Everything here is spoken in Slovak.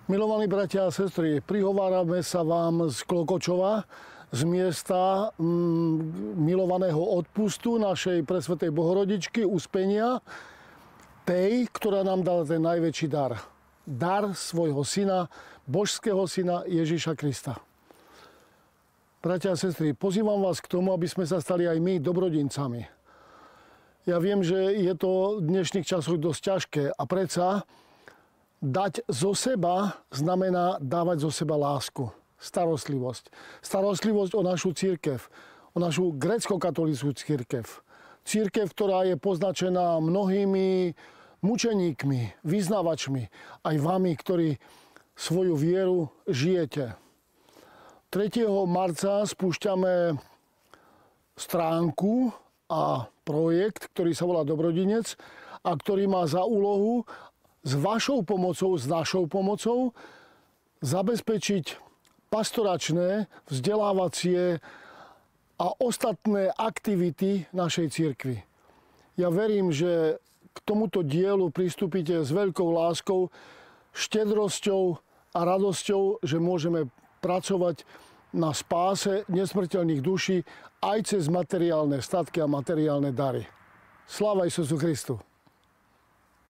Milovaní bratia a sestry, prihovárame sa vám z Klokočova, z miesta milovaného odpustu našej presvätej Bohorodičky, Uspenia, tej, ktorá nám dala ten najväčší dar. Dar svojho syna, božského syna Ježiša Krista. Bratia a sestry, pozývam vás k tomu, aby sme sa stali aj my dobrodincami. Ja viem, že je to v dnešných časoch dosť ťažké a predsa dať zo seba znamená dávať zo seba lásku, starostlivosť. Starostlivosť o našu cirkev, o našu grécko-katolícku cirkev. Cirkev, ktorá je poznačená mnohými mučeníkmi, vyznavačmi, aj vami, ktorí svoju vieru žijete. 3. marca spúšťame stránku a projekt, ktorý sa volá Dobrodinec a ktorý má za úlohu s vašou pomocou, s našou pomocou zabezpečiť pastoračné, vzdelávacie a ostatné aktivity našej cirkvi. Ja verím, že k tomuto dielu pristúpite s veľkou láskou, štedrosťou a radosťou, že môžeme pracovať na spáse nesmrteľných duší aj cez materiálne statky a materiálne dary. Sláva Isusu Christu!